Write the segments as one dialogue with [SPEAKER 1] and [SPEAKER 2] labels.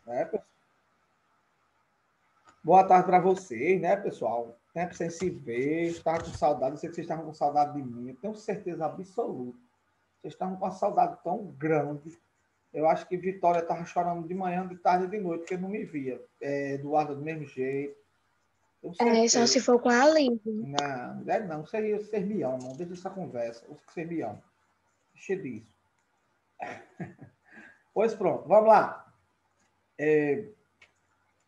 [SPEAKER 1] Né, pessoal? Boa tarde para vocês, né, pessoal? Tempo sem se ver, estava com saudade, eu sei que vocês estavam com saudade de mim, eu tenho certeza absoluta. Vocês estavam com uma saudade tão grande. Eu acho que Vitória estava chorando de manhã, de tarde e de noite, porque não me via. Eduardo do mesmo jeito. Tenho
[SPEAKER 2] Só
[SPEAKER 1] certeza.
[SPEAKER 2] se for com a Aline.
[SPEAKER 1] Não, vocês me amam, deixa essa conversa, vocês me amam. Deixa disso. Pois pronto, vamos lá.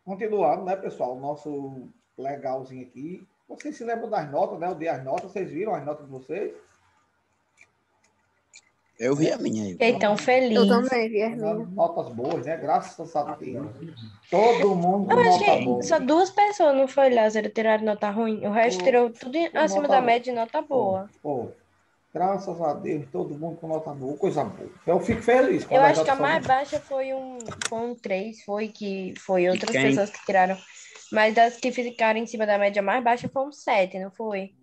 [SPEAKER 1] Continuando, né, pessoal? O nosso legalzinho aqui. Vocês se lembram das notas, né? Eu dei as notas, vocês viram as notas de vocês?
[SPEAKER 3] Eu vi a minha aí.
[SPEAKER 2] Fiquei tão feliz.
[SPEAKER 4] Eu também vi as minhas.
[SPEAKER 1] Notas boas, né? Graças a Deus. Todo mundo
[SPEAKER 2] Eu acho
[SPEAKER 1] nota
[SPEAKER 2] que
[SPEAKER 1] boa.
[SPEAKER 2] só 2 pessoas, não foi, Lázaro, tiraram nota ruim. O resto tirou tudo acima da média e nota boa.
[SPEAKER 1] Graças a Deus, todo mundo com nota boa, coisa boa. Eu fico feliz.
[SPEAKER 2] Eu acho que a mais baixa foi um 3, foi outras pessoas que tiraram. Mas das que ficaram em cima da média mais baixa foi um 7, não foi?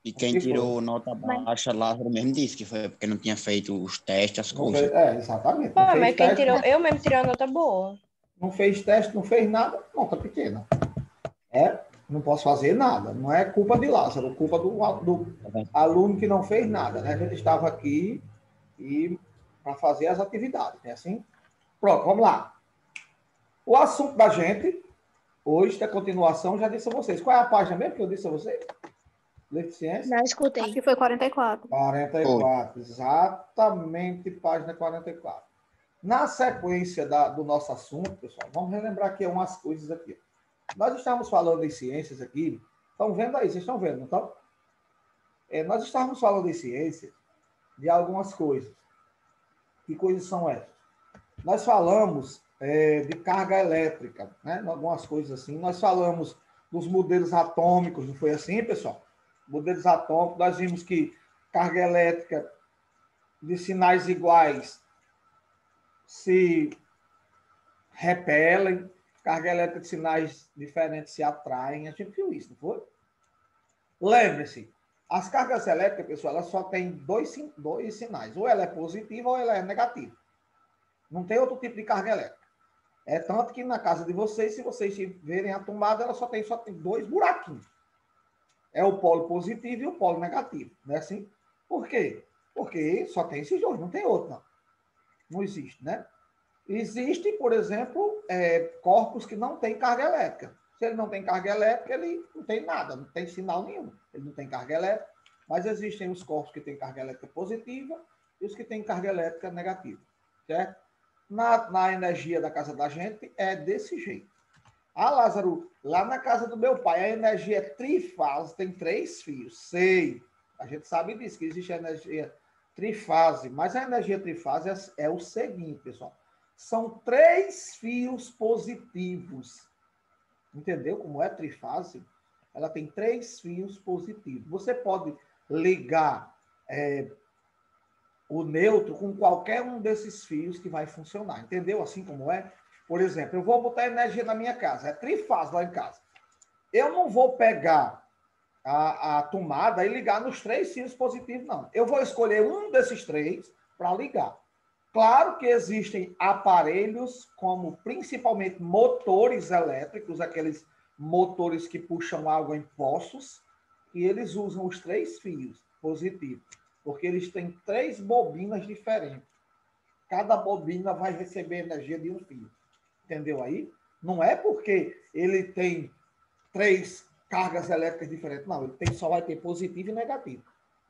[SPEAKER 3] E quem tirou nota baixa, Lázaro mesmo disse que foi porque não tinha feito os testes, as coisas.
[SPEAKER 1] Exatamente.
[SPEAKER 2] Pô, mas quem tirou, eu mesmo tirei uma nota boa.
[SPEAKER 1] Não fez teste, não fez nada, nota pequena. Não posso fazer nada. Não é culpa de Lázaro, culpa do aluno que não fez nada, né? A gente estava aqui para fazer as atividades, né? Assim? Pronto, vamos lá. O assunto da gente, hoje, da continuação, já disse a vocês. Qual é a página mesmo que eu disse a vocês? Leite Ciência?
[SPEAKER 2] Não escutei.
[SPEAKER 4] Acho que foi 44.
[SPEAKER 1] 44, exatamente, página 44. Na sequência do nosso assunto, pessoal, vamos relembrar aqui umas coisas aqui. Nós estamos falando em ciências aqui. Estão vendo aí? Vocês estão vendo, não estão? Nós estávamos falando em ciências de algumas coisas. Que coisas são essas? Nós falamos de carga elétrica, né? Algumas coisas assim. Nós falamos dos modelos atômicos, não foi assim, pessoal? Modelos atômicos, nós vimos que carga elétrica de sinais iguais se repelem, carga elétrica de sinais diferentes se atraem. A gente viu isso, não foi? Lembre-se, as cargas elétricas, pessoal, elas só têm dois sinais. Ou ela é positiva ou ela é negativa. Não tem outro tipo de carga elétrica. Tanto que na casa de vocês, se vocês verem a tomada, ela só tem 2 buraquinhos. É o polo positivo e o polo negativo. Não é assim? Por quê? Porque só tem esses dois, não tem outro, não. Não existe, né? Existe, por exemplo, corpos que não têm carga elétrica. Se ele não tem carga elétrica, ele não tem nada, não tem sinal nenhum. Ele não tem carga elétrica, mas existem os corpos que têm carga elétrica positiva e os que têm carga elétrica negativa. Certo? Na energia da casa da gente é desse jeito. Lázaro, lá na casa do meu pai, a energia é trifase, tem 3 fios. Sei. A gente sabe disso, que existe a energia trifase. Mas a energia trifase é o seguinte, pessoal. São 3 fios positivos. Entendeu como é trifase? Ela tem 3 fios positivos. Você pode ligar o neutro com qualquer um desses fios que vai funcionar. Entendeu? Assim como é? Por exemplo, eu vou botar energia na minha casa. É trifase lá em casa. Eu não vou pegar a tomada e ligar nos 3 fios positivos, não. Eu vou escolher um desses 3 para ligar. Claro que existem aparelhos, como principalmente motores elétricos, aqueles motores que puxam água em poços, e eles usam os 3 fios positivos, porque eles têm 3 bobinas diferentes. Cada bobina vai receber energia de um fio. Entendeu aí? Não é porque ele tem 3 cargas elétricas diferentes, não. Ele só vai ter positivo e negativo.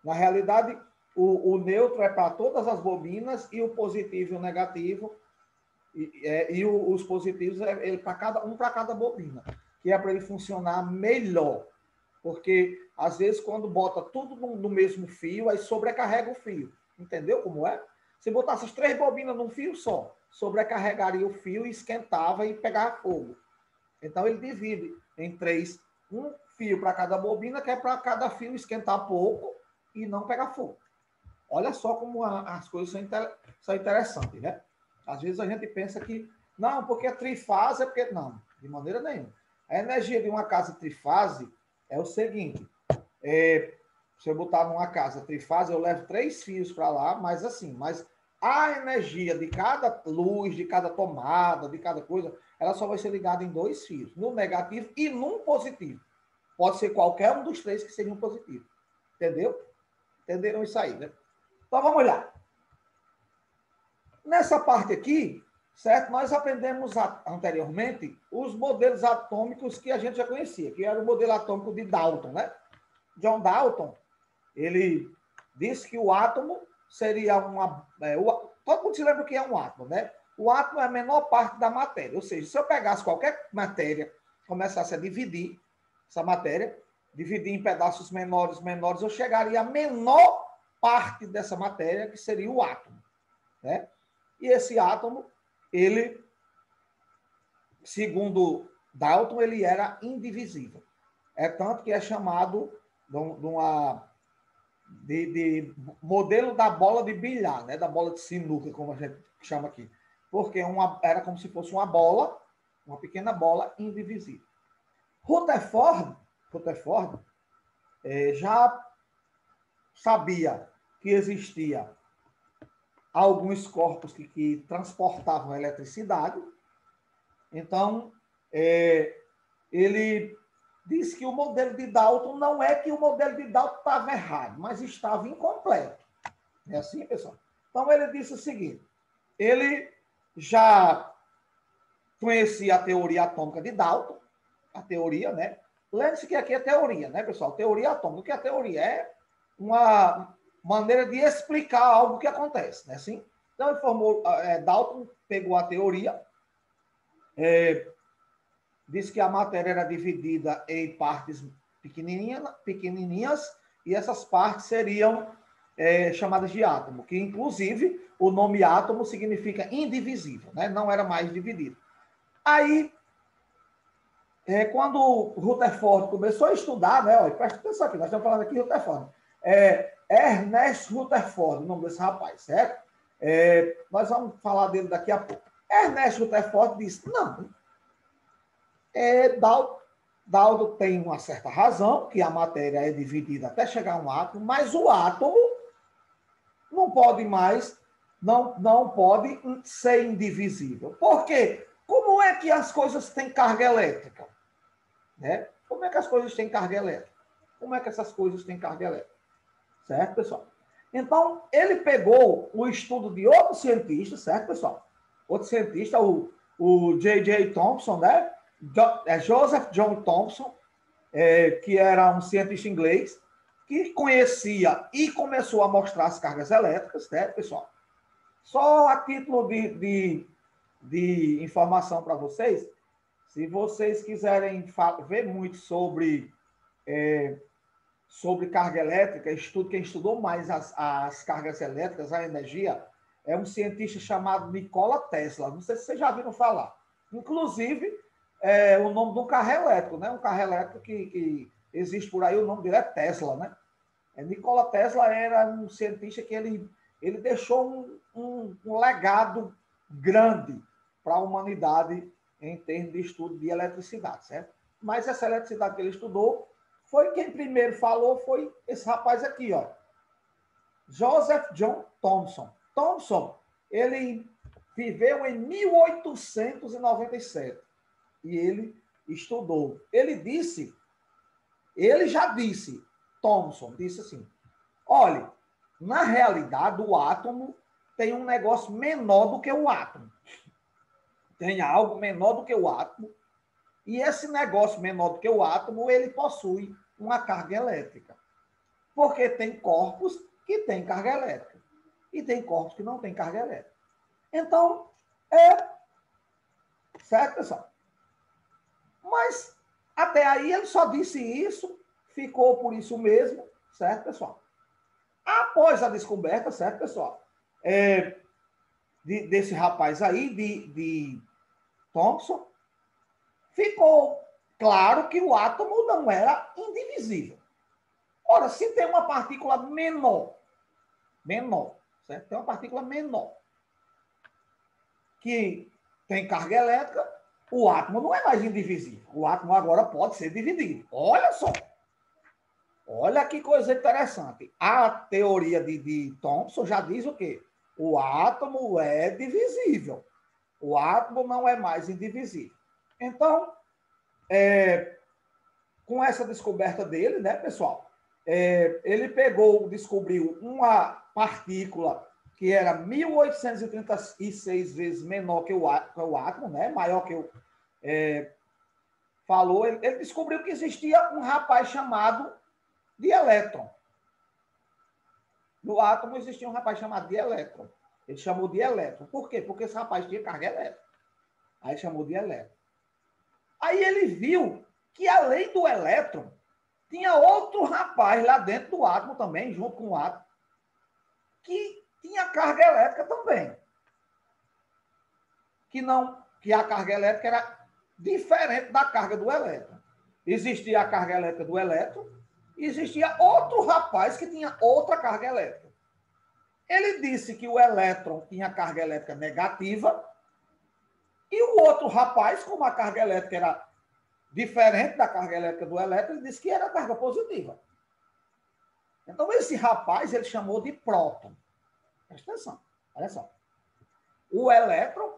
[SPEAKER 1] Na realidade, o neutro é para todas as bobinas e o positivo e o negativo, os positivos para cada bobina, que é para ele funcionar melhor. Porque, às vezes, quando bota tudo no mesmo fio, aí sobrecarrega o fio. Entendeu como é? Se botasse as 3 bobinas num fio só, sobrecarregaria o fio e esquentava e pegava fogo. Então, ele divide em 3, um fio para cada bobina, que é para cada fio esquentar pouco e não pegar fogo. Olha só como as coisas são interessantes, né? Às vezes a gente pensa que, não, porque é trifase, é porque... Não, de maneira nenhuma. A energia de uma casa trifase é o seguinte, se eu botar numa casa trifase, eu levo 3 fios para lá, mas a energia de cada luz, de cada tomada, de cada coisa, ela só vai ser ligada em dois fios, no negativo e num positivo. Pode ser qualquer um dos três que seja um positivo. Entendeu? Entenderam isso aí, né? Então, vamos olhar. Nessa parte aqui, certo? Nós aprendemos anteriormente os modelos atômicos que a gente já conhecia, que era o modelo atômico de Dalton, né? John Dalton, ele disse que o átomo seria todo mundo se lembra o que é um átomo, né? O átomo é a menor parte da matéria, ou seja, se eu pegasse qualquer matéria, começasse a dividir essa matéria, dividir em pedaços menores, eu chegaria à menor parte dessa matéria, que seria o átomo, né? E esse átomo, ele, segundo Dalton, ele era indivisível. É tanto que é chamado de modelo da bola de bilhar, né? Da bola de sinuca, como a gente chama aqui. Porque era como se fosse uma bola, uma pequena bola indivisível. Rutherford já sabia que existia alguns corpos que transportavam eletricidade. Então, ele disse que o modelo de Dalton não é que o modelo de Dalton estava errado, mas estava incompleto. É assim, pessoal? Então, ele disse o seguinte, ele já conhecia a teoria atômica de Dalton, a teoria, né? Lembre-se que aqui é teoria, né, pessoal? Teoria atômica. O que é teoria? É uma maneira de explicar algo que acontece, né? Assim? Então, Dalton pegou a teoria, disse que a matéria era dividida em partes pequenininhas e essas partes seriam chamadas de átomo, que, inclusive, o nome átomo significa indivisível, né? Não era mais dividido. Aí, quando o Rutherford começou a estudar, né? Olha, presta atenção aqui, nós estamos falando aqui de Rutherford. Ernest Rutherford, o nome desse rapaz, certo? Nós vamos falar dele daqui a pouco. Ernest Rutherford disse, não, Dalton tem uma certa razão, que a matéria é dividida até chegar a um átomo, mas o átomo não pode mais, não pode ser indivisível. Por quê? Como é que as coisas têm carga elétrica? Né? Como é que as coisas têm carga elétrica? Como é que essas coisas têm carga elétrica? Certo, pessoal? Então, ele pegou o estudo de outro cientista, certo, pessoal? Outro cientista, o J.J. Thomson, né? Joseph John Thomson, que era um cientista inglês, que conhecia e começou a mostrar as cargas elétricas, certo, pessoal? Só a título de informação para vocês, se vocês quiserem ver muito sobre carga elétrica, quem estudou mais as cargas elétricas, a energia, é um cientista chamado Nikola Tesla. Não sei se vocês já viram falar. Inclusive, o nome de um carro elétrico, né? Um carro elétrico que existe por aí, o nome dele é Tesla, né? Nikola Tesla era um cientista que ele deixou um legado grande para a humanidade em termos de estudo de eletricidade, certo? Mas essa eletricidade que ele estudou, quem primeiro falou foi esse rapaz aqui, ó. Joseph John Thomson. Thomson, ele viveu em 1897 e ele estudou. Thomson disse assim, olha, na realidade o átomo tem um negócio menor do que o átomo. Tem algo menor do que o átomo. E esse negócio menor do que o átomo, ele possui uma carga elétrica. Porque tem corpos que têm carga elétrica. E tem corpos que não têm carga elétrica. Então, certo, pessoal? Mas, até aí, ele só disse isso, ficou por isso mesmo, certo, pessoal? Após a descoberta, certo, pessoal? Desse rapaz aí, de Thomson, ficou claro que o átomo não era indivisível. Ora, se tem uma partícula menor, certo? Tem uma partícula menor que tem carga elétrica, o átomo não é mais indivisível. O átomo agora pode ser dividido. Olha só. Olha que coisa interessante. A teoria de Thomson já diz o quê? O átomo é divisível. O átomo não é mais indivisível. Então, com essa descoberta dele, né, pessoal, ele descobriu uma partícula que era 1836 vezes menor que o átomo, né, maior que o... ele descobriu que existia um rapaz chamado de elétron. No átomo existia um rapaz chamado de elétron. Ele chamou de elétron. Por quê? Porque esse rapaz tinha carga elétrica. Aí chamou de elétron. Aí ele viu que, além do elétron, tinha outro rapaz lá dentro do átomo também, junto com o átomo, que tinha carga elétrica também. Que a carga elétrica era diferente da carga do elétron. Existia a carga elétrica do elétron e existia outro rapaz que tinha outra carga elétrica. Ele disse que o elétron tinha carga elétrica negativa e o outro rapaz, como a carga elétrica era diferente da carga elétrica do elétron, ele disse que era carga positiva. Então, esse rapaz, ele chamou de próton. Presta atenção, olha só. O elétron,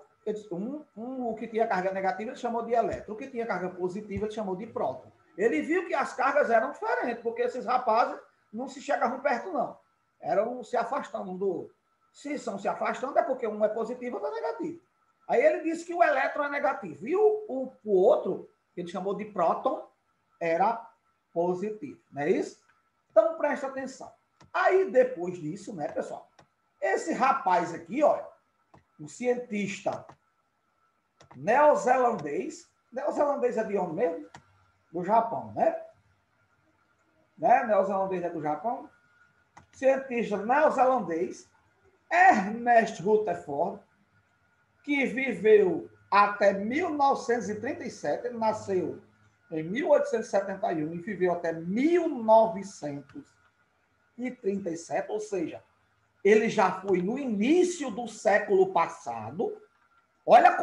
[SPEAKER 1] o que tinha carga negativa, ele chamou de elétron. O que tinha carga positiva, ele chamou de próton. Ele viu que as cargas eram diferentes, porque esses rapazes não se chegavam perto, não. Eram se afastando um do outro. Se estão se afastando, é porque um é positivo e outro é negativo. Aí ele disse que o elétron é negativo. E o outro, que ele chamou de próton, era positivo. Não é isso? Então, presta atenção. Aí, depois disso, né, pessoal? Esse rapaz aqui, olha, um cientista neozelandês. Neozelandês é de onde mesmo? Do Japão, né? Neozelandês é do Japão. Cientista neozelandês, Ernest Rutherford, que viveu até 1937, ele nasceu em 1871 e viveu até 1937, ou seja, ele já foi no início do século passado. Olha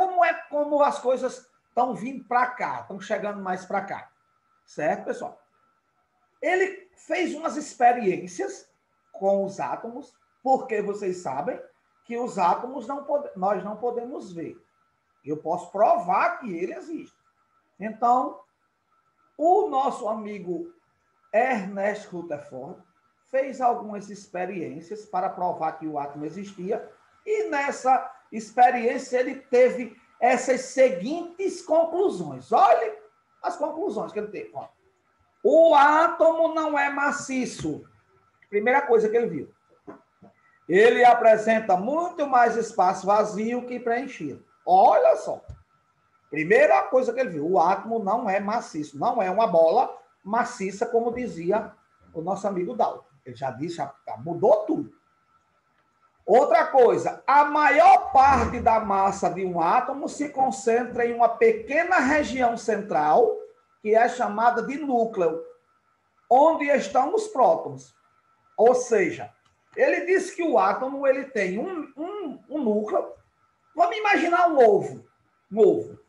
[SPEAKER 1] como as coisas estão vindo para cá, estão chegando mais para cá. Certo, pessoal? Ele fez umas experiências com os átomos, porque vocês sabem que os átomos nós não podemos ver. Eu posso provar que ele existe. Então, o nosso amigo Ernest Rutherford fez algumas experiências para provar que o átomo existia, e nessa experiência ele teve essas seguintes conclusões. Olhe as conclusões que ele teve. Olha. O átomo não é maciço. Primeira coisa que ele viu. Ele apresenta muito mais espaço vazio que preenchido. Olha só. Primeira coisa que ele viu. O átomo não é maciço. Não é uma bola maciça, como dizia o nosso amigo Dalton. Ele já disse, já mudou tudo. Outra coisa. A maior parte da massa de um átomo se concentra em uma pequena região central, que é chamada de núcleo, onde estão os prótons. Ou seja, ele disse que o átomo ele tem um núcleo. Vamos imaginar um ovo. Um ovo.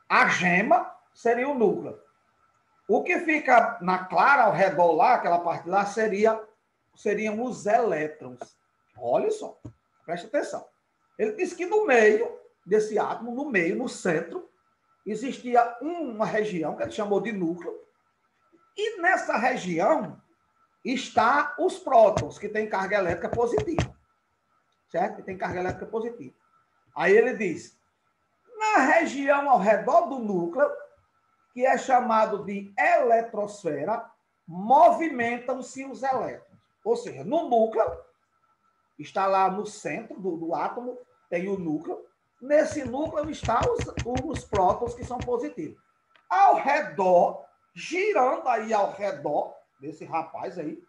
[SPEAKER 1] A gema seria o núcleo. O que fica na clara, ao redor lá, aquela parte lá, seriam os elétrons. Olha só, preste atenção. Ele disse que no meio desse átomo, no centro, existia uma região que ele chamou de núcleo. E nessa região está os prótons, que têm carga elétrica positiva. Certo? Que tem carga elétrica positiva. Aí ele diz, na região ao redor do núcleo, que é chamado de eletrosfera, movimentam-se os elétrons. Ou seja, no núcleo, está lá no centro do átomo, tem o núcleo. Nesse núcleo estão os prótons que são positivos. Ao redor, girando aí ao redor desse rapaz aí,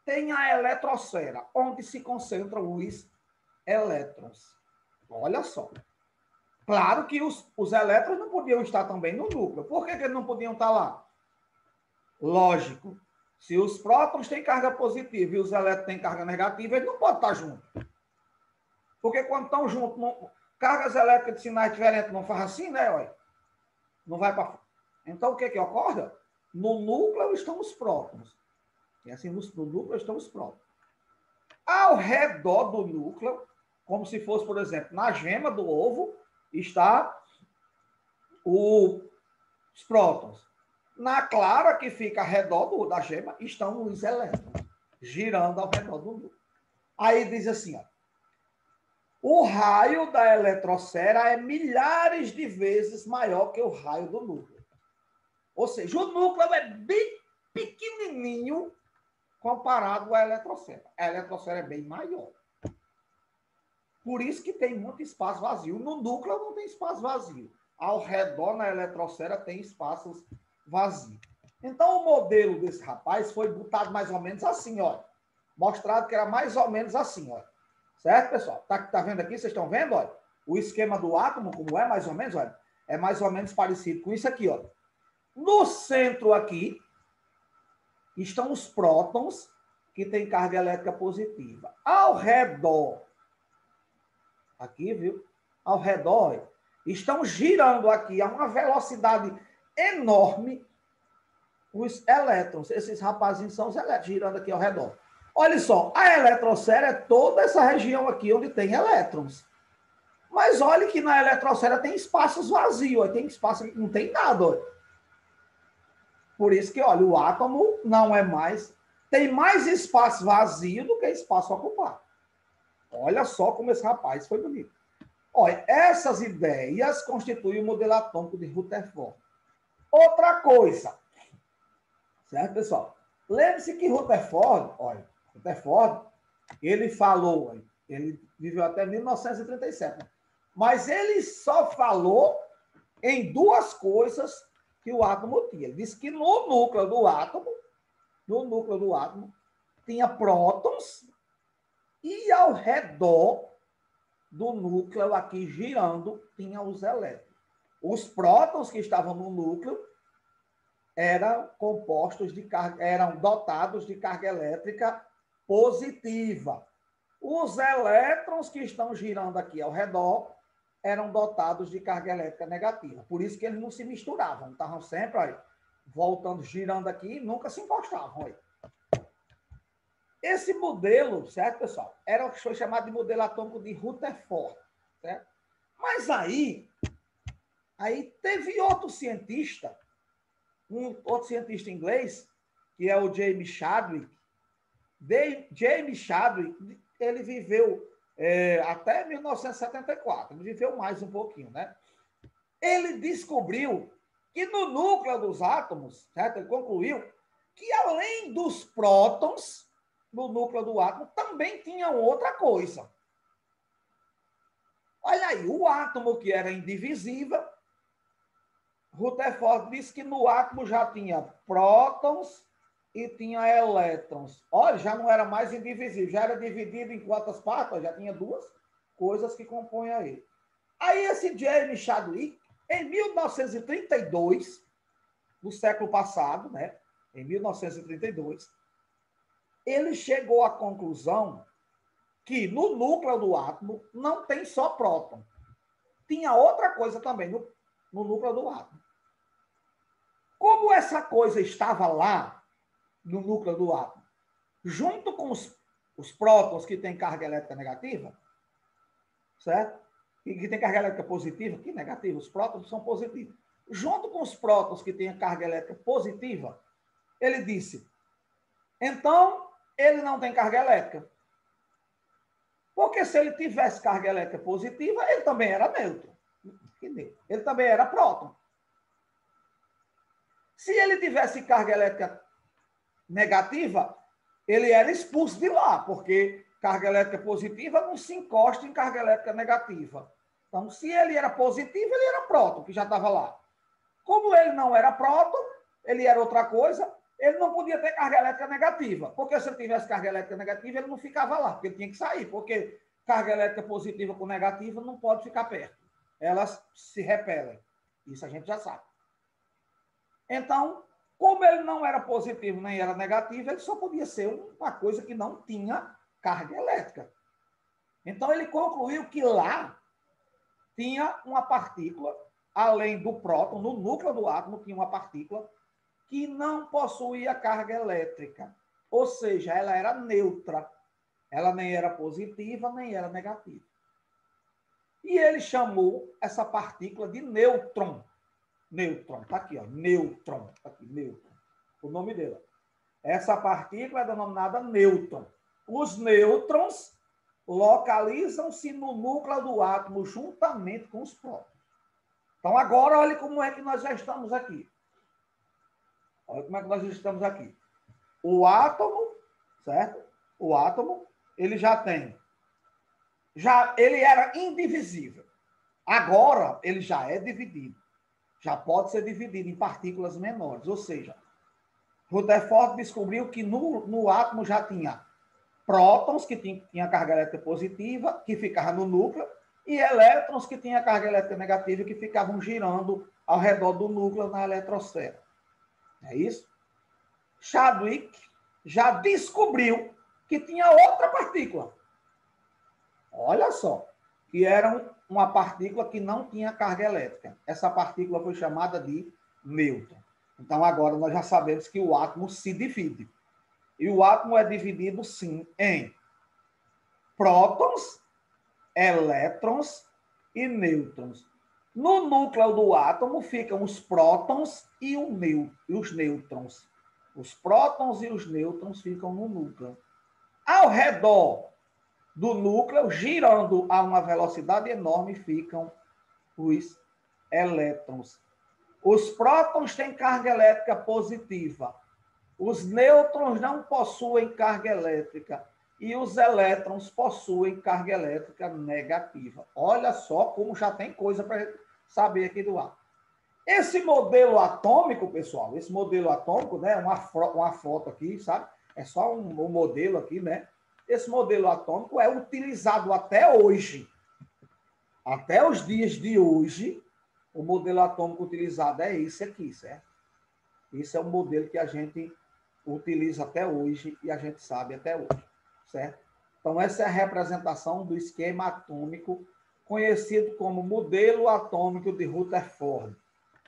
[SPEAKER 1] tem a eletrosfera, onde se concentram os elétrons. Olha só. Claro que os elétrons não podiam estar também no núcleo. Por que eles não podiam estar lá? Lógico. Se os prótons têm carga positiva e os elétrons têm carga negativa, eles não podem estar juntos. Porque quando estão juntos, cargas elétricas de sinais diferentes não faz assim, né? Olha? Não vai para... Então, o que ocorre? No núcleo estão os prótons. E assim, no núcleo estão os prótons. Ao redor do núcleo, como se fosse, por exemplo, na gema do ovo, está os prótons. Na clara, que fica ao redor da gema, estão os elétrons, girando ao redor do núcleo. Aí diz assim, ó, o raio da eletrosfera é milhares de vezes maior que o raio do núcleo. Ou seja, o núcleo é bem pequenininho comparado à eletrosfera. A eletrosfera é bem maior. Por isso que tem muito espaço vazio. No núcleo não tem espaço vazio. Ao redor, na eletrosfera, tem espaços vazios. Então, o modelo desse rapaz foi botado mais ou menos assim, ó. Mostrado que era mais ou menos assim, ó. Certo, pessoal? Tá vendo aqui? Vocês estão vendo, ó? O esquema do átomo, como é mais ou menos, olha. É mais ou menos parecido com isso aqui, ó. No centro aqui, estão os prótons, que têm carga elétrica positiva. Ao redor, aqui, viu? Ao redor, estão girando aqui a uma velocidade enorme os elétrons. Esses rapazinhos são os elétrons girando aqui ao redor. Olha só, a eletrosfera é toda essa região aqui onde tem elétrons. Mas olha que na eletrosfera tem espaços vazios, tem espaço, não tem nada. Olha. Por isso que, olha, o átomo não é mais... Tem mais espaço vazio do que espaço ocupado. Olha só como esse rapaz foi bonito. Olha, essas ideias constituem o modelo atômico de Rutherford. Outra coisa, certo, pessoal? Lembre-se que Rutherford, olha, Rutherford, ele falou, ele viveu até 1937, mas ele só falou em duas coisas que o átomo tinha. Ele disse que no núcleo do átomo, tinha prótons e ao redor do núcleo aqui girando tinha os elétrons. Os prótons que estavam no núcleo eram compostos de carga, eram dotados de carga elétrica positiva. Os elétrons que estão girando aqui ao redor eram dotados de carga elétrica negativa. Por isso que eles não se misturavam, estavam sempre aí, voltando, girando aqui e nunca se encostavam. Aí. Esse modelo, certo, pessoal? Era o que foi chamado de modelo atômico de Rutherford, certo? Mas aí teve outro cientista, outro cientista inglês, que é o James Chadwick. James Chadwick, ele viveu até 1974, ele viveu mais um pouquinho, né? Ele descobriu que no núcleo dos átomos, certo? Ele concluiu que além dos prótons, no núcleo do átomo, também tinha outra coisa. Olha aí, o átomo que era indivisível, Rutherford disse que no átomo já tinha prótons e tinha elétrons. Olha, já não era mais indivisível, já era dividido em quantas partes? Já tinha duas coisas que compõem ele. Aí esse James Chadwick, em 1932, no século passado, né? Em 1932, ele chegou à conclusão que no núcleo do átomo não tem só próton. Tinha outra coisa também no núcleo do átomo. Como essa coisa estava lá, no núcleo do átomo, junto com os prótons que têm carga elétrica negativa, certo? E que tem carga elétrica positiva, que negativa, os prótons são positivos. Junto com os prótons que têm carga elétrica positiva, ele disse, então, ele não tem carga elétrica. Porque se ele tivesse carga elétrica positiva, ele também era neutro. Ele também era próton. Se ele tivesse carga elétrica negativa, ele era expulso de lá, porque carga elétrica positiva não se encosta em carga elétrica negativa. Então, se ele era positivo, ele era próton, que já estava lá. Como ele não era próton, ele era outra coisa, ele não podia ter carga elétrica negativa. Porque se ele tivesse carga elétrica negativa, ele não ficava lá, porque ele tinha que sair, porque carga elétrica positiva com negativa não pode ficar perto. Elas se repelem. Isso a gente já sabe. Então, como ele não era positivo nem era negativo, ele só podia ser uma coisa que não tinha carga elétrica. Então, ele concluiu que lá tinha uma partícula, além do próton, no núcleo do átomo tinha uma partícula que não possuía carga elétrica. Ou seja, ela era neutra. Ela nem era positiva, nem era negativa. E ele chamou essa partícula de nêutron. Nêutron, está aqui, ó, nêutron. Tá aqui, nêutron. O nome dela. Essa partícula é denominada nêutron. Os nêutrons localizam-se no núcleo do átomo juntamente com os prótons. Então, agora, olha como é que nós já estamos aqui. Olha como é que nós já estamos aqui. O átomo, certo? O átomo, ele já tem. Ele era indivisível. Agora, ele já é dividido. Já pode ser dividido em partículas menores. Ou seja, Rutherford descobriu que no átomo já tinha prótons, que tinha carga elétrica positiva, que ficavam no núcleo, e elétrons, que tinham carga elétrica negativa, que ficavam girando ao redor do núcleo na eletrosfera. É isso? Chadwick já descobriu que tinha outra partícula. Olha só, que era uma partícula que não tinha carga elétrica. Essa partícula foi chamada de nêutron. Então, agora nós já sabemos que o átomo se divide. E o átomo é dividido, sim, em prótons, elétrons e nêutrons. No núcleo do átomo ficam os prótons e os nêutrons. Os prótons e os nêutrons ficam no núcleo. Ao redor do núcleo, girando a uma velocidade enorme, ficam os elétrons. Os prótons têm carga elétrica positiva. Os nêutrons não possuem carga elétrica. E os elétrons possuem carga elétrica negativa. Olha só como já tem coisa para saber aqui do átomo. Esse modelo atômico, pessoal, esse modelo atômico, né, uma foto aqui, sabe? É só um modelo aqui, né? Esse modelo atômico é utilizado até hoje. Até os dias de hoje, o modelo atômico utilizado é esse aqui, certo? Esse é o modelo que a gente utiliza até hoje e a gente sabe até hoje, certo? Então, essa é a representação do esquema atômico conhecido como modelo atômico de Rutherford.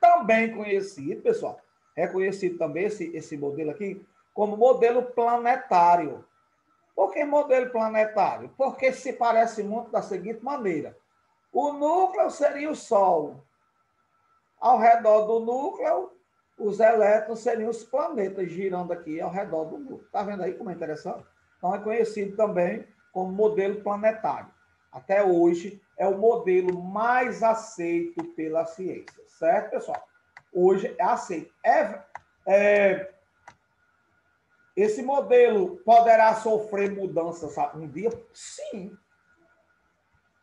[SPEAKER 1] Também conhecido, pessoal, é conhecido também esse modelo aqui como modelo planetário. Por que modelo planetário? Porque se parece muito da seguinte maneira. O núcleo seria o Sol. Ao redor do núcleo, os elétrons seriam os planetas girando aqui ao redor do núcleo. Está vendo aí como é interessante? Então, é conhecido também como modelo planetário. Até hoje, é o modelo mais aceito pela ciência. Certo, pessoal? Hoje é aceito. Esse modelo poderá sofrer mudanças um dia? Sim.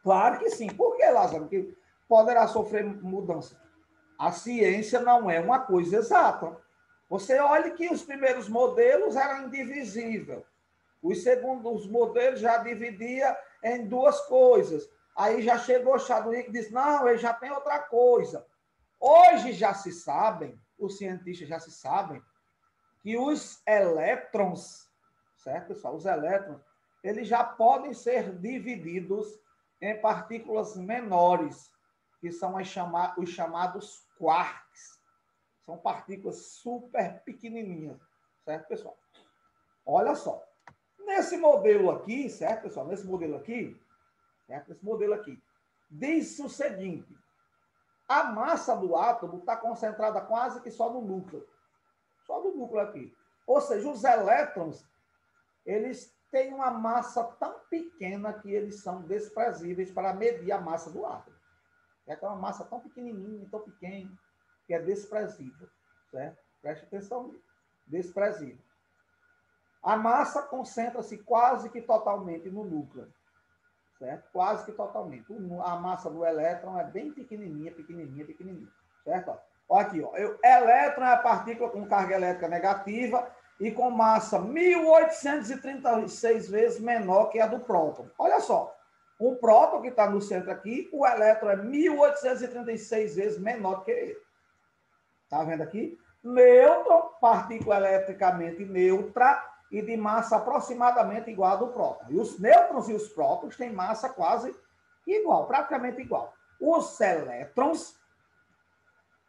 [SPEAKER 1] Claro que sim. Por que, Lázaro? Porque poderá sofrer mudanças. A ciência não é uma coisa exata. Você olha que os primeiros modelos eram indivisíveis. Os segundos modelos já dividia em duas coisas. Aí já chegou Chadwick e disse, não, ele já tem outra coisa. Hoje já se sabem, os cientistas já se sabem, que os elétrons, certo, pessoal? Os elétrons, eles já podem ser divididos em partículas menores, que são os chamados quarks. São partículas super pequenininhas, certo, pessoal? Olha só. Nesse modelo aqui, certo, pessoal? Nesse modelo aqui, certo? Esse modelo aqui, diz o seguinte, a massa do átomo está concentrada quase que só no núcleo. Só no núcleo aqui. Ou seja, os elétrons, eles têm uma massa tão pequena que eles são desprezíveis para medir a massa do átomo. É uma massa tão pequenininha, tão pequena, que é desprezível. Certo? Preste atenção nisso. Desprezível. A massa concentra-se quase que totalmente no núcleo. Certo? Quase que totalmente. A massa do elétron é bem pequenininha, pequenininha, pequenininha. Certo? Olha aqui, ó. O elétron é a partícula com carga elétrica negativa e com massa 1836 vezes menor que a do próton. Olha só. Um próton que está no centro aqui, o elétron é 1836 vezes menor que ele. Está vendo aqui? Nêutron, partícula eletricamente neutra e de massa aproximadamente igual a do próton. E os nêutrons e os prótons têm massa quase igual, praticamente igual. Os elétrons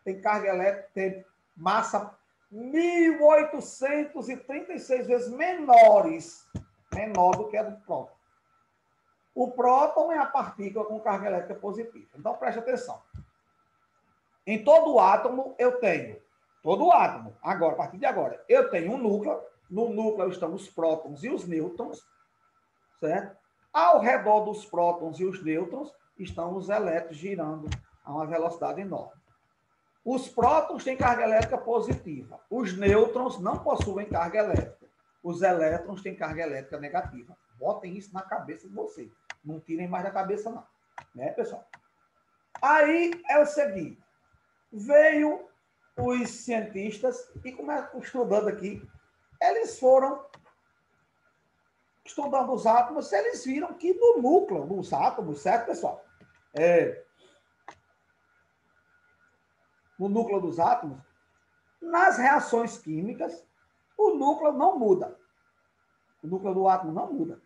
[SPEAKER 1] têm carga elétrica, têm massa 1836 vezes menores menor do que a do próton. O próton é a partícula com carga elétrica positiva. Então, preste atenção. Em todo átomo, eu tenho, agora, a partir de agora, eu tenho um núcleo. No núcleo estão os prótons e os nêutrons, certo? Ao redor dos prótons e os nêutrons estão os elétrons girando a uma velocidade enorme. Os prótons têm carga elétrica positiva. Os nêutrons não possuem carga elétrica. Os elétrons têm carga elétrica negativa. Botem isso na cabeça de vocês. Não tirem mais da cabeça, não. Né, pessoal? Aí é o seguinte. Veio os cientistas e começam estudando aqui. Eles foram estudando os átomos, eles viram que no núcleo dos átomos, certo, pessoal? No núcleo dos átomos, nas reações químicas, o núcleo não muda. O núcleo do átomo não muda.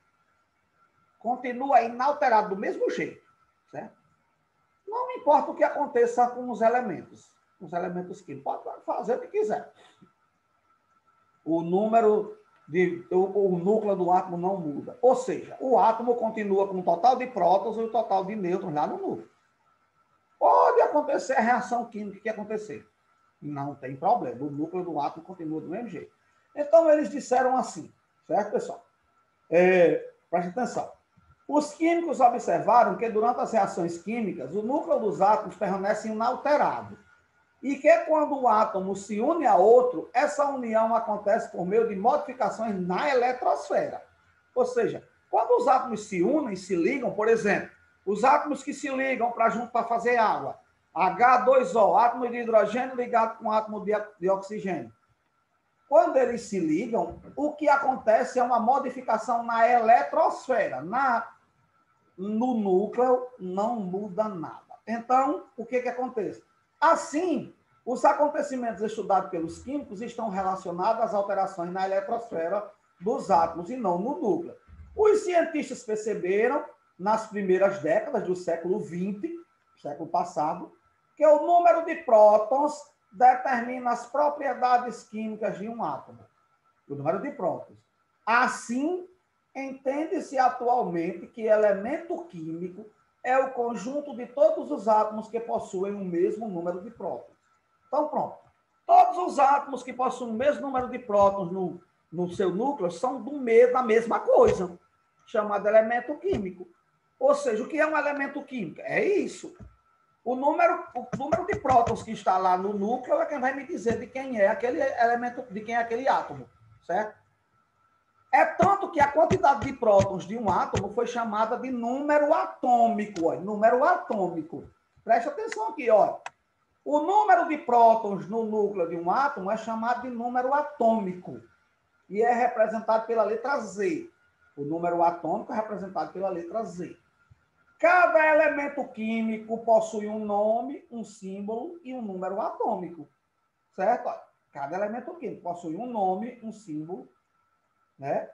[SPEAKER 1] Continua inalterado do mesmo jeito, certo? Não importa o que aconteça com os elementos químicos, pode fazer o que quiser. O núcleo do átomo não muda. Ou seja, o átomo continua com o total de prótons e o total de nêutrons lá no núcleo. Pode acontecer a reação química que acontecer. Não tem problema. O núcleo do átomo continua do mesmo jeito. Então, eles disseram assim, certo, pessoal? Preste atenção. Os químicos observaram que, durante as reações químicas, o núcleo dos átomos permanece inalterado. E que, quando um átomo se une a outro, essa união acontece por meio de modificações na eletrosfera. Ou seja, quando os átomos se unem, se ligam, por exemplo, os átomos que se ligam para fazer água, H2O, átomo de hidrogênio ligado com átomo de oxigênio. Quando eles se ligam, o que acontece é uma modificação na eletrosfera. No núcleo não muda nada. Então, o que acontece? Assim, os acontecimentos estudados pelos químicos estão relacionados às alterações na eletrosfera dos átomos e não no núcleo. Os cientistas perceberam, nas primeiras décadas do século XX, século passado, que o número de prótons determina as propriedades químicas de um átomo. O número de prótons. Assim, entende-se atualmente que elemento químico é o conjunto de todos os átomos que possuem o mesmo número de prótons. Então, pronto. Todos os átomos que possuem o mesmo número de prótons no seu núcleo são da mesma coisa, chamado elemento químico. Ou seja, o que é um elemento químico? É isso. O número de prótons que está lá no núcleo é quem vai me dizer de quem é aquele elemento, de quem é aquele átomo, certo? É tanto que a quantidade de prótons de um átomo foi chamada de número atômico. Ó, número atômico. Preste atenção aqui, ó. O número de prótons no núcleo de um átomo é chamado de número atômico e é representado pela letra Z. O número atômico é representado pela letra Z. Cada elemento químico possui um nome, um símbolo e um número atômico, certo? Cada elemento químico possui um nome, um símbolo, né?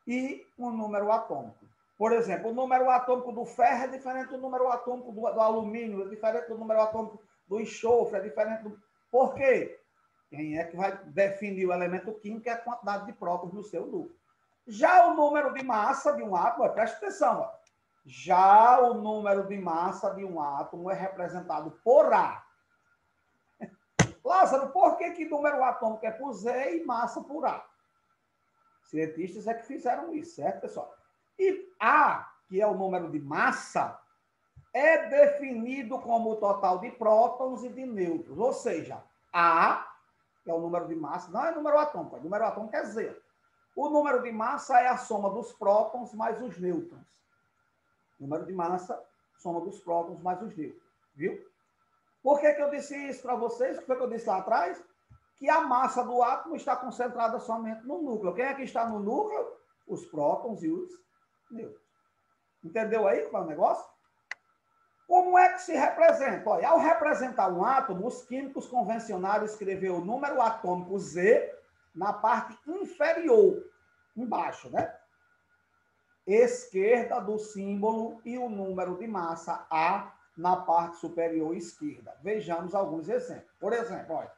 [SPEAKER 1] E um número atômico. Por exemplo, o número atômico do ferro é diferente do número atômico do alumínio, é diferente do número atômico do enxofre, é diferente do... Por quê? Quem é que vai definir o elemento químico é a quantidade de prótons no seu núcleo. Já o número de massa de um átomo, preste atenção, ó. Já o número de massa de um átomo é representado por A. Lázaro, por que número atômico é por Z e massa por A? Cientistas é que fizeram isso, certo, pessoal? E A, que é o número de massa, é definido como o total de prótons e de nêutrons. Ou seja, A, que é o número de massa, não é número atômico, o número atômico é Z. O número de massa é a soma dos prótons mais os nêutrons. Número de massa, soma dos prótons mais os nêutrons. Viu? Por que eu disse isso para vocês? O que foi que eu disse lá atrás? Que a massa do átomo está concentrada somente no núcleo. Quem é que está no núcleo? Os prótons e os nêutrons. Entendeu aí qual é o negócio? Como é que se representa? Olha, ao representar um átomo, os químicos convencionaram escrever o número atômico Z na parte inferior, embaixo, né? Esquerda do símbolo e o número de massa A na parte superior esquerda. Vejamos alguns exemplos. Por exemplo, olha,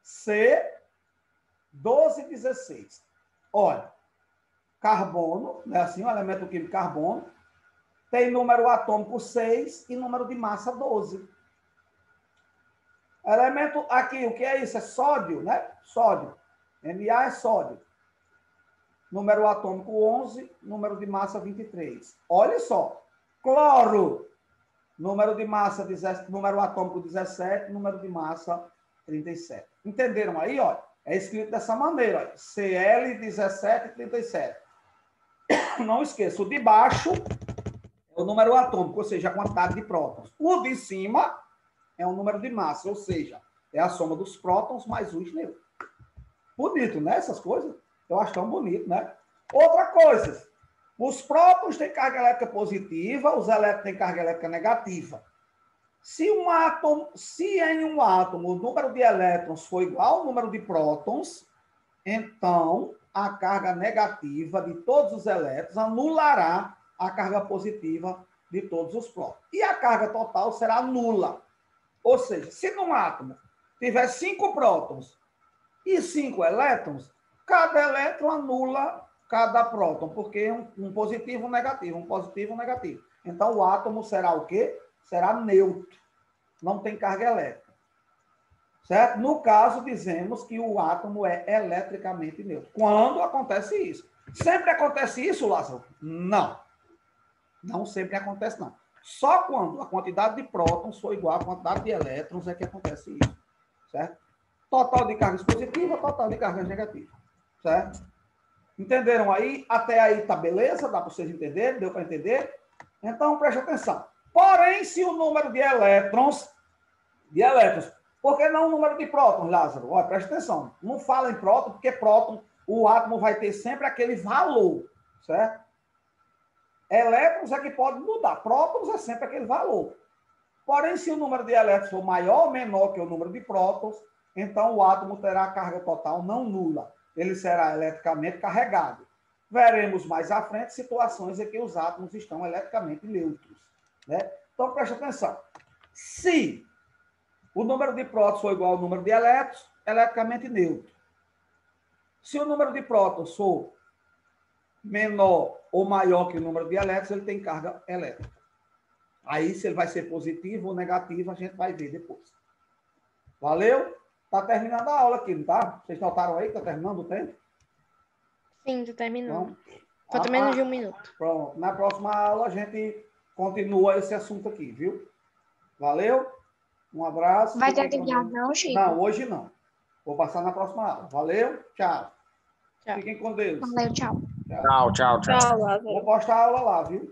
[SPEAKER 1] C1216. Olha, carbono, né? Assim, o elemento químico carbono, tem número atômico 6 e número de massa 12. Elemento aqui, o que é isso? É sódio, né? Sódio. Na é sódio. Número atômico 11, número de massa 23. Olha só. Cloro. Número de massa, número atômico 17, número de massa 37. Entenderam aí, ó? É escrito dessa maneira, ó. Cl1737. Não esqueça, o de baixo é o número atômico, ou seja, a quantidade de prótons. O de cima é o número de massa, ou seja, é a soma dos prótons mais os nêutrons. Bonito, né? Essas coisas. Eu acho tão bonito, né? Outra coisa, os prótons têm carga elétrica positiva, os elétrons têm carga elétrica negativa. Se em um átomo o número de elétrons for igual ao número de prótons, então a carga negativa de todos os elétrons anulará a carga positiva de todos os prótons. E a carga total será nula. Ou seja, se num átomo tiver 5 prótons e 5 elétrons, cada elétron anula cada próton, porque é um positivo e um negativo, um positivo e um negativo. Então, o átomo será o quê? Será neutro. Não tem carga elétrica. Certo? No caso, dizemos que o átomo é eletricamente neutro. Quando acontece isso? Sempre acontece isso, Lázaro? Não. Não sempre acontece, não. Só quando a quantidade de prótons for igual à quantidade de elétrons é que acontece isso. Certo? Total de cargas positivas, total de cargas negativas. Certo? Entenderam aí? Até aí tá beleza? Dá para vocês entenderem? Deu para entender? Então, preste atenção. Porém, se o número de elétrons, por que não o número de prótons, Lázaro? Olha, preste atenção. Não fala em próton, porque próton, o átomo vai ter sempre aquele valor, certo? Elétrons é que pode mudar. Prótons é sempre aquele valor. Porém, se o número de elétrons for maior ou menor que o número de prótons, então o átomo terá a carga total não nula. Ele será eletricamente carregado. Veremos mais à frente situações em que os átomos estão eletricamente neutros. Né? Então, preste atenção. Se o número de prótons for igual ao número de elétrons, eletricamente neutro. Se o número de prótons for menor ou maior que o número de elétrons, ele tem carga elétrica. Aí, se ele vai ser positivo ou negativo, a gente vai ver depois. Valeu? Está terminando a aula aqui, não tá? Vocês notaram aí que está terminando o tempo?
[SPEAKER 2] Sim, está terminando.
[SPEAKER 1] Então,
[SPEAKER 2] Falta menos de 1 minuto.
[SPEAKER 1] Pronto. Na próxima aula a gente continua esse assunto aqui, viu? Valeu? Um abraço.
[SPEAKER 4] Vai ter atividade não, Chico?
[SPEAKER 1] Não, hoje não. Vou passar na próxima aula. Valeu? Tchau.
[SPEAKER 2] Tchau.
[SPEAKER 1] Fiquem com Deus.
[SPEAKER 4] Valeu, tchau.
[SPEAKER 3] Tchau, tchau, tchau.
[SPEAKER 4] Tchau, Lázaro.
[SPEAKER 1] Vou postar a aula lá, viu?